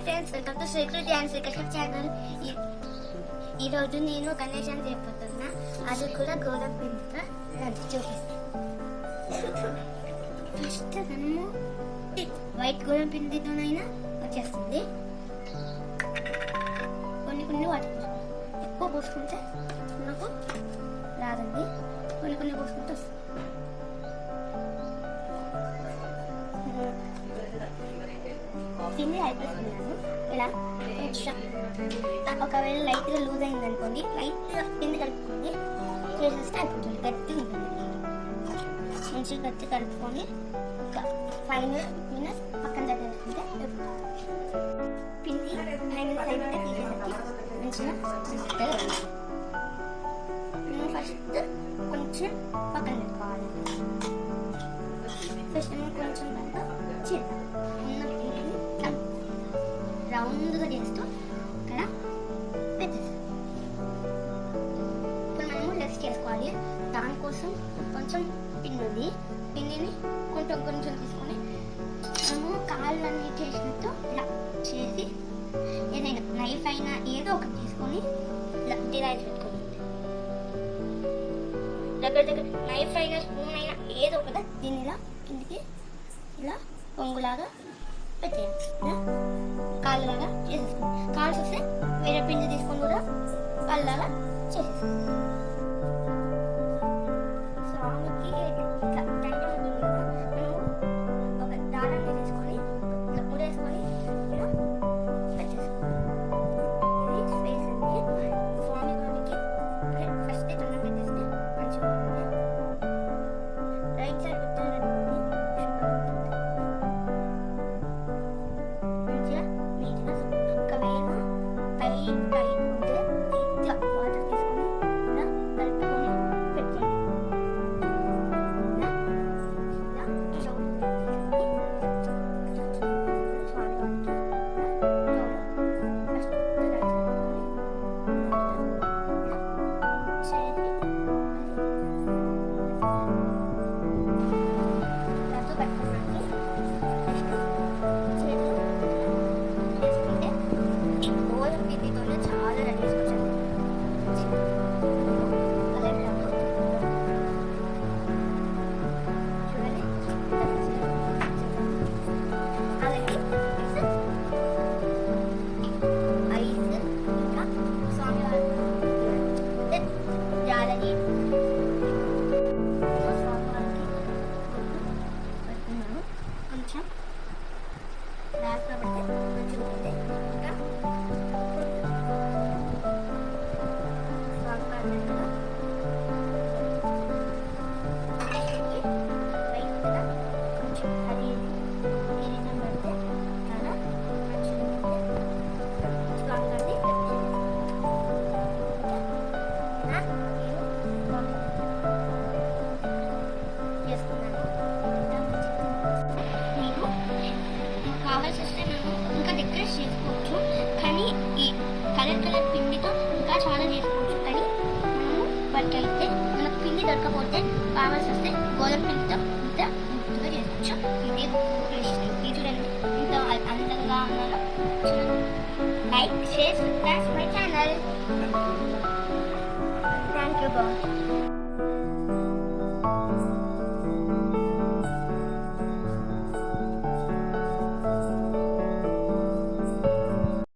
Friends, welcome to Srikriti and Srikrishna channel. ఈరోజు నేను గణేశాన్ని చేయబోతున్నా. అది కూడా గోధుమ పిండితో చూపిస్తాను. ఫస్ట్ మనము వైట్ గోధుమ పిండితోనైనా వచ్చేస్తుంది. కొన్ని కొన్ని వాటర్ పోసుకోవాలి. ఎక్కువ పోసుకుంటే మనకు రాదండి. కొన్ని కొన్ని పోసుకుంటే వస్తుంది. పిండి అయిపోతున్నాను. ఇలా కొంచెం ఒకవేళ లైట్గా లూజ్ అయింది అనుకోండి, లైట్గా పిండి కలుపుకోండి, చేసేస్తే అయిపోతుంది. గట్టి ఉంటుంది. మంచిగా గట్టి కలుపుకొని ఒక 5 minutes పక్కన దగ్గరుంటే పిండి 5 minutes అయిపోతే తీసేసి మంచిగా ఫస్ట్ కొంచెం పక్కన పెట్టుకోవాలి. ఫస్ట్ కొంచెం రౌండ్గా చేస్తూ ఇక్కడ పెట్టేసి ఇప్పుడు మనము లెస్ చేసుకోవాలి. దానికోసం కొంచెం పిండి ఉంది. పిండిని కొంచెం కొంచెం తీసుకొని మనము కాళ్ళన్నీ చేసినట్టు ఇలా చేసి ఏదైనా నైఫ్ అయినా ఏదో ఒకటి తీసుకొని ఇలా డిరైవ్ పెట్టుకోండి. దగ్గర నైఫ్ అయినా స్పూన్ అయినా ఏదో ఒకటి దీన్ని ఇలా కిందికి ఇలా పొంగులాగా పెట్టేయండి. కాళ్ళలాగా చేసేసుకోండి. కాల్స్ వస్తే వేరే పిండి తీసుకొని కూడా కాళ్ళలాగా చేసేసుకోండి. స్వామికి ఇట్లా దండ ఉంటుంది కదా, మనము ఒక దారాన్ని తీసుకొని ఇట్లా ముడేసుకొని ఇలా పెట్టేసుకోండి. ఇది ఫేస్ అండి. స్వామి వారికి ఫస్ట్ దండం పెట్టేస్తే మంచిగా ఉంటుంది. రైట్ సైడ్ పెట్టాలండి. కొంచెం లాస్ట్ పడితే మంచిగా ఉంటుంది. ఇంకా లైట్గా కొంచెం అది కిరీటం పడితే చాలా మంచిగా ఉంటుంది. స్ట్రాంగ్ అది చేసుకున్నాను. కావాల్సి వస్తే మనం ఇంకా డెకరేట్ చేసుకోవచ్చు, కానీ ఈ కలర్ పిండితో ఇంకా చాలా చేసుకోవచ్చు. కానీ మనము వాటికైతే మనకు పిండి దొరకపోతే కావాల్సి వస్తే గోధుమ పిండితో ఇంత ముద్దుగా చేసుకోవచ్చు. ఇది చూడండి ఇంత అందంగా ఉన్నాను. Like, share, subscribe my channel. Thank you.